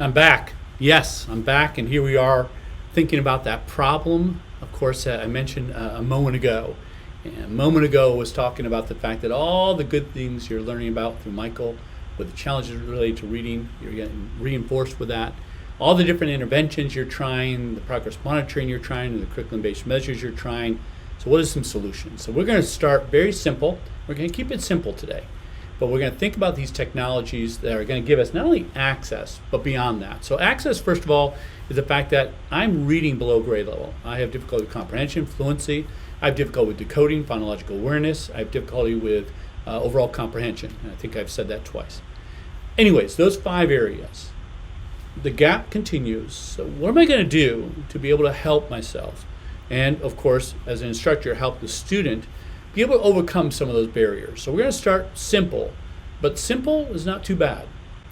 I'm back. Yes, I'm back, and here we are thinking about that problem. Of course, I mentioned a moment ago. And a moment ago was talking about the fact that all the good things you're learning about through Michael, with the challenges related to reading, you're getting reinforced with that. All the different interventions you're trying, the progress monitoring you're trying, and the curriculum-based measures you're trying. So what are some solutions? So we're going to start very simple. We're going to keep it simple today. But we're going to think about these technologies that are going to give us not only access, but beyond that. So access, first of all, is the fact that I'm reading below grade level. I have difficulty with comprehension, fluency. I have difficulty with decoding, phonological awareness. I have difficulty with overall comprehension. And I think I've said that twice. Anyways, those 5 areas. The gap continues. So what am I going to do to be able to help myself? And of course, as an instructor, help the student be able to overcome some of those barriers. So we're going to start simple, but simple is not too bad.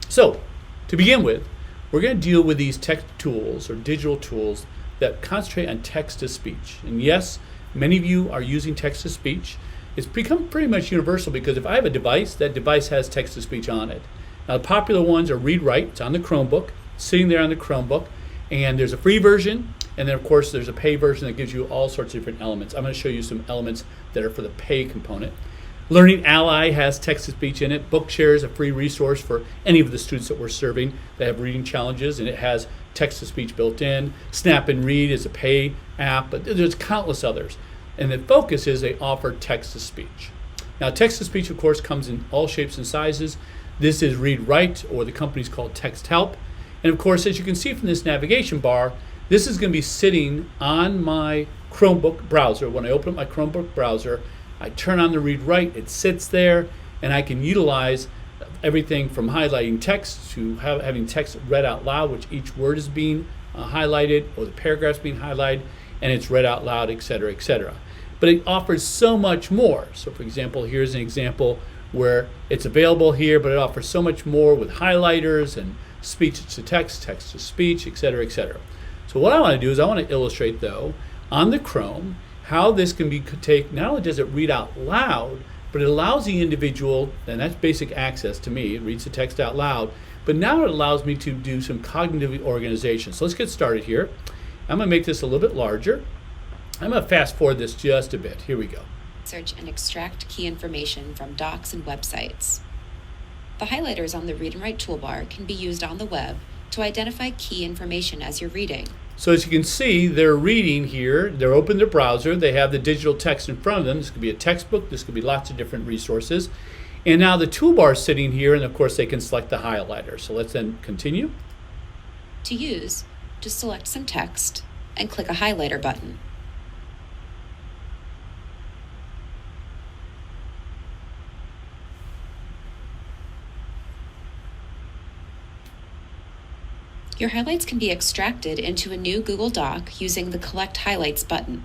So to begin with, we're going to deal with these tech tools or digital tools that concentrate on text-to-speech. And yes, many of you are using text-to-speech. It's become pretty much universal because if I have a device, that device has text-to-speech on it. Now the popular ones are Read Write. It's on the Chromebook, sitting there on the Chromebook, and there's a free version. And then, of course, there's a pay version that gives you all sorts of different elements. I'm going to show you some elements that are for the pay component. Learning Ally has text-to-speech in it. Bookshare is a free resource for any of the students that we're serving that have reading challenges, and it has text-to-speech built in. Snap and Read is a pay app, but there's countless others. And the focus is they offer text-to-speech. Now, text-to-speech, of course, comes in all shapes and sizes. This is Read Write, or the company's called Text Help. And, of course, as you can see from this navigation bar, this is going to be sitting on my Chromebook browser. When I open up my Chromebook browser, I turn on the Read Write, it sits there, and I can utilize everything from highlighting text to having text read out loud, which each word is being highlighted, or the paragraph's being highlighted, and it's read out loud, etc., etc. But it offers so much more. So for example, here's an example where it's available here, but it offers so much more with highlighters and speech to text, text to speech, etc., etc. So what I want to do is I want to illustrate, though, on the Chrome, how this can be take. Not only does it read out loud, but it allows the individual, and that's basic access to me, it reads the text out loud, but now it allows me to do some cognitive organization. So let's get started here. I'm going to make this a little bit larger. I'm going to fast forward this just a bit. Here we go. Search and extract key information from docs and websites. The highlighters on the Read and Write toolbar can be used on the web to identify key information as you're reading. So as you can see, they're reading here. They're open their browser. They have the digital text in front of them. This could be a textbook. This could be lots of different resources. And now the toolbar is sitting here, and of course they can select the highlighter. So let's then continue. To use, just select some text and click a highlighter button. Your highlights can be extracted into a new Google Doc using the Collect Highlights button.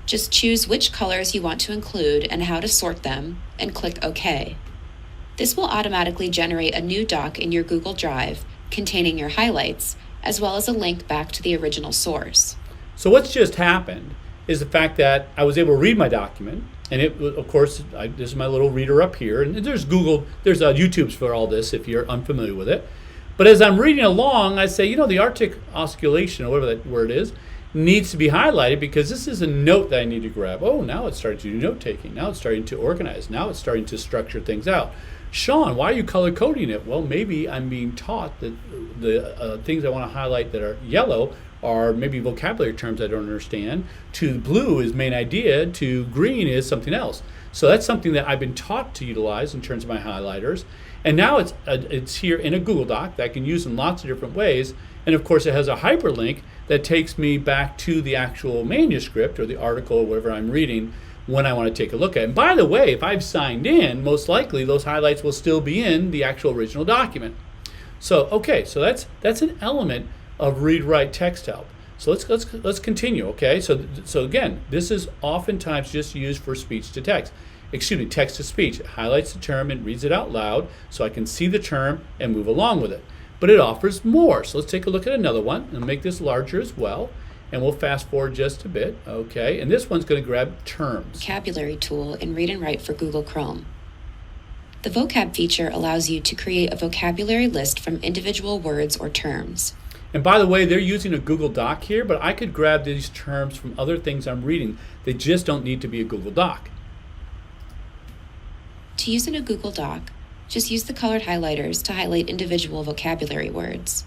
Just choose which colors you want to include and how to sort them, and click OK. This will automatically generate a new doc in your Google Drive containing your highlights, as well as a link back to the original source. So what's just happened is the fact that I was able to read my document, and it, of course, this is my little reader up here, and there's YouTubes for all this if you're unfamiliar with it. But as I'm reading along, I say, the Arctic osculation, or whatever that word is, needs to be highlighted because this is a note that I need to grab. Oh, now it's starting to do note taking. Now it's starting to organize. Now it's starting to structure things out. Sean, why are you color coding it? Well, maybe I'm being taught that the things I want to highlight that are yellow are maybe vocabulary terms I don't understand. To blue is main idea. To green is something else. So that's something that I've been taught to utilize in terms of my highlighters. And now it's here in a Google Doc that I can use in lots of different ways. And of course, it has a hyperlink that takes me back to the actual manuscript or the article or whatever I'm reading when I want to take a look at it. And by the way, if I've signed in, most likely those highlights will still be in the actual original document. So, okay, so that's an element of Read Write Text Help. So let's continue, okay? So again, this is oftentimes just used for speech to text. Text to speech. It highlights the term and reads it out loud so I can see the term and move along with it. But it offers more. So let's take a look at another one and make this larger as well. And we'll fast forward just a bit, okay? And this one's going to grab terms. Vocabulary tool in Read and Write for Google Chrome. The vocab feature allows you to create a vocabulary list from individual words or terms. And by the way, they're using a Google Doc here, but I could grab these terms from other things I'm reading. They just don't need to be a Google Doc. To use in a Google Doc, just use the colored highlighters to highlight individual vocabulary words.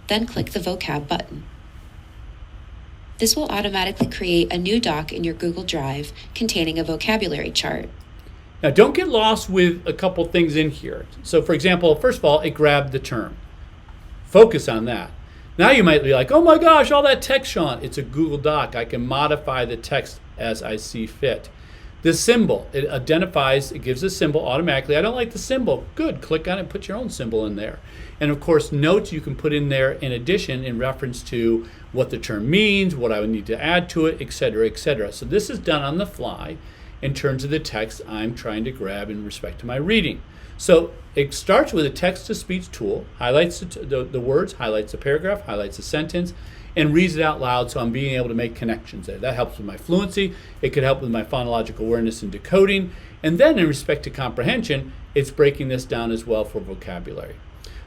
Then click the vocab button. This will automatically create a new doc in your Google Drive containing a vocabulary chart. Now, don't get lost with a couple things in here. So, for example, first of all, it grabbed the term. Focus on that. Now you might be like, oh my gosh, all that text, Sean. It's a Google Doc. I can modify the text as I see fit. The symbol, it identifies, it gives a symbol automatically. I don't like the symbol. Good, click on it, put your own symbol in there. And of course, notes you can put in there in addition in reference to what the term means, what I would need to add to it, etc., etc. So this is done on the fly in terms of the text I'm trying to grab in respect to my reading. So it starts with a text-to-speech tool, highlights the words, highlights the paragraph, highlights the sentence, and reads it out loud, so I'm being able to make connections there. That helps with my fluency. It could help with my phonological awareness and decoding. And then in respect to comprehension, it's breaking this down as well for vocabulary.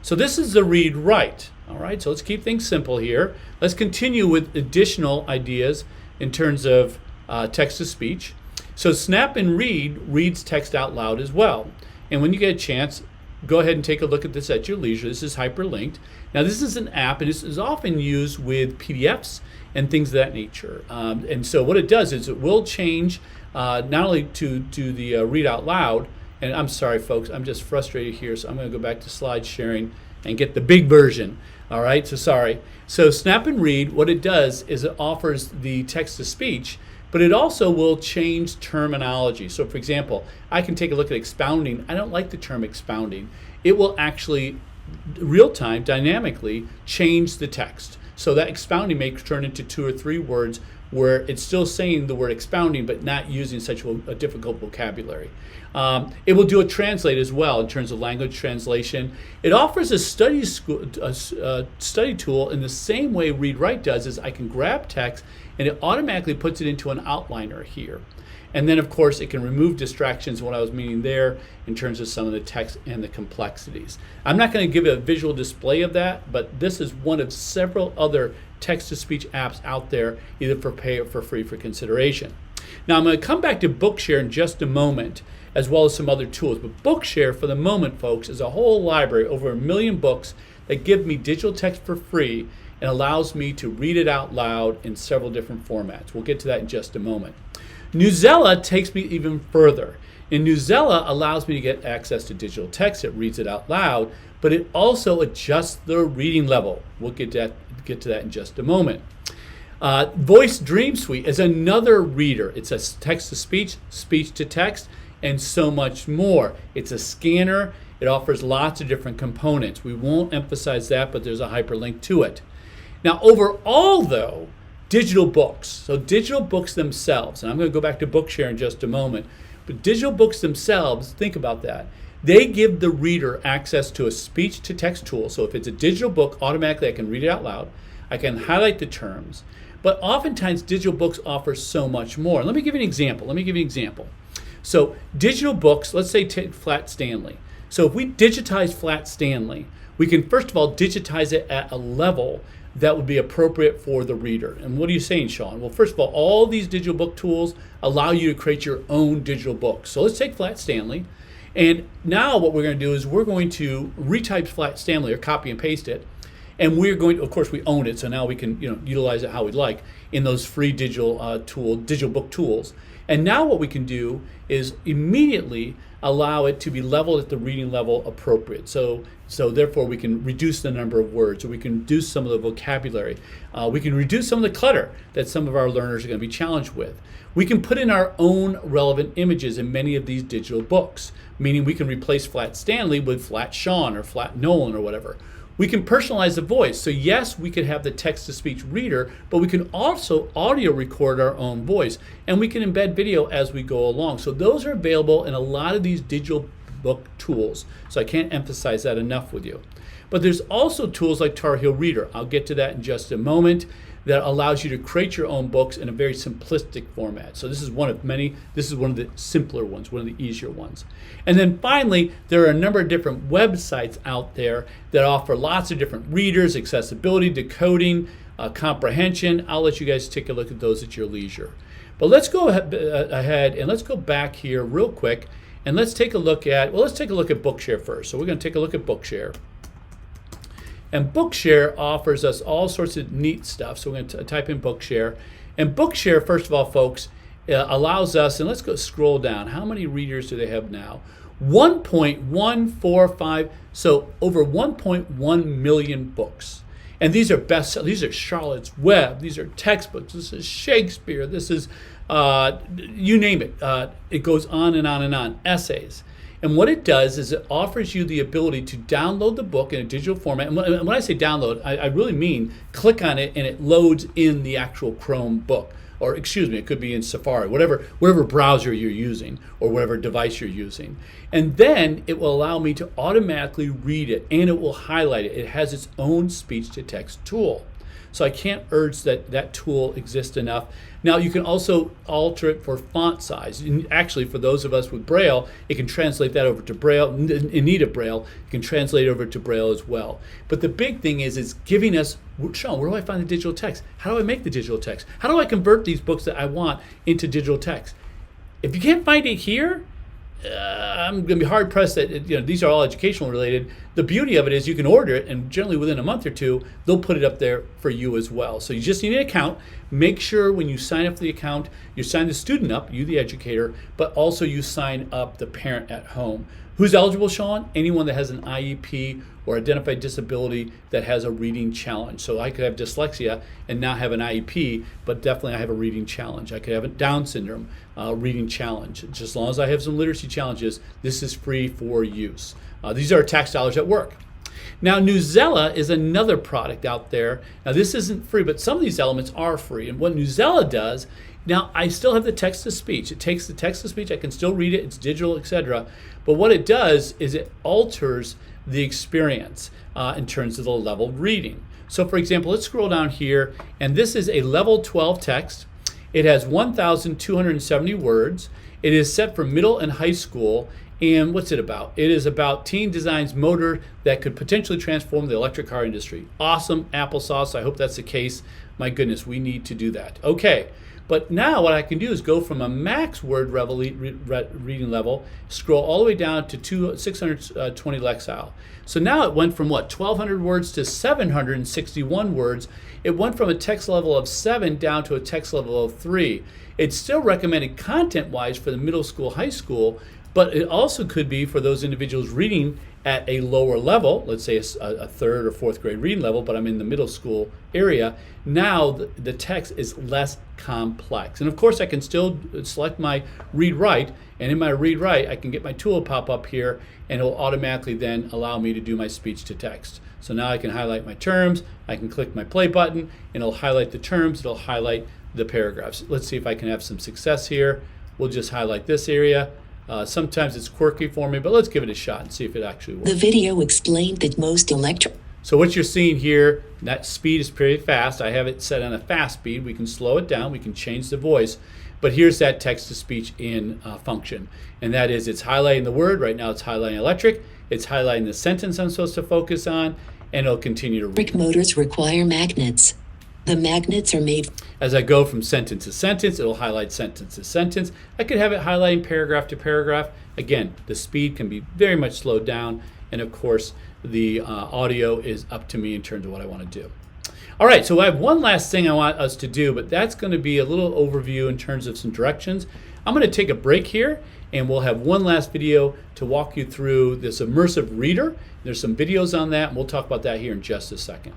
So this is the read-write. All right, so let's keep things simple here. Let's continue with additional ideas in terms of text-to-speech. So Snap and Read reads text out loud as well. And when you get a chance, go ahead and take a look at this at your leisure. This is hyperlinked. Now this is an app, and this is often used with PDFs and things of that nature. And so what it does is it will change not only to the read out loud, and I'm sorry folks, I'm just frustrated here, so I'm going to go back to slide sharing and get the big version. All right, so sorry. So Snap and Read, what it does is it offers the text-to-speech, but it also will change terminology. So for example, I can take a look at expounding. I don't like the term expounding. It will actually, real time, dynamically change the text. So that expounding may turn into 2 or 3 words where it's still saying the word expounding, but not using such a difficult vocabulary. It will do a translate as well in terms of language translation. It offers a study tool in the same way read-write does, is I can grab text and it automatically puts it into an outliner here. And then of course it can remove distractions, what I was meaning there in terms of some of the text and the complexities. I'm not going to give a visual display of that, but this is one of several other text-to-speech apps out there, either for pay or for free for consideration. Now I'm going to come back to Bookshare in just a moment, as well as some other tools. But Bookshare, for the moment, folks, is a whole library, over 1 million books that give me digital text for free and allows me to read it out loud in several different formats. We'll get to that in just a moment. Newsela takes me even further. And Newsela allows me to get access to digital text. It reads it out loud, but it also adjusts the reading level. We'll get to that in just a moment. Voice Dream Suite is another reader. It's a text-to-speech, speech-to-text, and so much more. It's a scanner. It offers lots of different components. We won't emphasize that, but there's a hyperlink to it. Now, overall, though, digital books. So digital books themselves, and I'm going to go back to Bookshare in just a moment, but digital books themselves, think about that. They give the reader access to a speech-to-text tool. So if it's a digital book, automatically I can read it out loud. I can highlight the terms. But oftentimes, digital books offer so much more. Let me give you an example. So digital books, let's say take Flat Stanley. So if we digitize Flat Stanley, we can first of all digitize it at a level that would be appropriate for the reader. And what are you saying, Sean? Well, first of all these digital book tools allow you to create your own digital books. So let's take Flat Stanley. And now what we're going to do is we're going to retype Flat Stanley or copy and paste it. And we're going to, of course, we own it, so now we can utilize it how we'd like in those free digital book tools. And now what we can do is immediately allow it to be leveled at the reading level appropriate. So therefore we can reduce the number of words, or we can reduce some of the vocabulary. We can reduce some of the clutter that some of our learners are going to be challenged with. We can put in our own relevant images in many of these digital books, meaning we can replace Flat Stanley with Flat Sean or Flat Nolan or whatever. We can personalize the voice. So yes, we could have the text-to-speech reader, but we can also audio record our own voice, and we can embed video as we go along. So those are available in a lot of these digital book tools. So I can't emphasize that enough with you. But there's also tools like Tar Heel Reader. I'll get to that in just a moment. that allows you to create your own books in a very simplistic format. So this is one of many. This is one of the simpler ones, one of the easier ones. And then finally, there are a number of different websites out there that offer lots of different readers, accessibility, decoding, comprehension. I'll let you guys take a look at those at your leisure. But let's go ahead and let's go back here real quick and let's take a look at, let's take a look at Bookshare first. So we're going to take a look at Bookshare. And Bookshare offers us all sorts of neat stuff. So we're going to type in Bookshare. And Bookshare, first of all, folks, allows us, and let's go scroll down. How many readers do they have now? 1.145, so over 1.1 million books. And these are these are Charlotte's Web, these are textbooks, this is Shakespeare, this is, you name it. It goes on and on and on, essays. And what it does is it offers you the ability to download the book in a digital format. And when I say download, I really mean click on it and it loads in the actual Chrome book. Or excuse me, it could be in Safari, whatever browser you're using or whatever device you're using. And then it will allow me to automatically read it and it will highlight it. It has its own speech-to-text tool. So I can't urge that tool exists enough. Now you can also alter it for font size. And actually, for those of us with Braille, it can translate that over to Braille. In need of Braille, it can translate over to Braille as well. But the big thing is it's giving us, Sean, where do I find the digital text? How do I make the digital text? How do I convert these books that I want into digital text? If you can't find it here, I'm going to be hard pressed that these are all educational related. The beauty of it is you can order it, and generally within a month or two, they'll put it up there for you as well. So you just need an account. Make sure when you sign up for the account, you sign the student up, you the educator, but also you sign up the parent at home. Who's eligible, Sean? Anyone that has an IEP or identified disability that has a reading challenge. So I could have dyslexia and not have an IEP, but definitely I have a reading challenge. I could have a Down syndrome reading challenge. Just as long as I have some literacy challenges, this is free for use. These are tax dollars at work. Now, Newsela is another product out there. Now, this isn't free, but some of these elements are free. And what Newsela does, now I still have the text-to-speech. It takes the text-to-speech, I can still read it, it's digital, etc. But what it does is it alters the experience in terms of the level reading. So for example, let's scroll down here, and this is a level 12 text. It has 1,270 words. It is set for middle and high school. And what's it about? It is about teen designs motor that could potentially transform the electric car industry. Awesome applesauce. I hope that's the case. My goodness, we need to do that. Okay. But now what I can do is go from a max word reading level, scroll all the way down to 620 lexile. So now it went from 1,200 words to 761 words. It went from a text level of 7 down to a text level of 3. It's still recommended content-wise for the middle school, high school, but it also could be for those individuals reading at a lower level, let's say a third or fourth grade reading level, but I'm in the middle school area. Now the text is less complex. And of course I can still select my read write, and in my read write I can get my tool pop up here and it will automatically then allow me to do my speech to text. So now I can highlight my terms, I can click my play button, and it'll highlight the terms, it'll highlight the paragraphs. Let's see if I can have some success here. We'll just highlight this area. Sometimes it's quirky for me, but let's give it a shot and see if it actually works. The video explained that most So what you're seeing here, that speed is pretty fast. I have it set on a fast speed. We can slow it down. We can change the voice. But here's that text-to-speech in function. And that is it's highlighting the word. Right now it's highlighting electric. It's highlighting the sentence I'm supposed to focus on. And it'll continue to read. Electric motors require magnets. The magnets are made. As I go from sentence to sentence, it'll highlight sentence to sentence. I could have it highlighting paragraph to paragraph. Again, the speed can be very much slowed down. And of course, the audio is up to me in terms of what I want to do. All right, so I have one last thing I want us to do, but that's going to be a little overview in terms of some directions. I'm going to take a break here, and we'll have one last video to walk you through this immersive reader. There's some videos on that, and we'll talk about that here in just a second.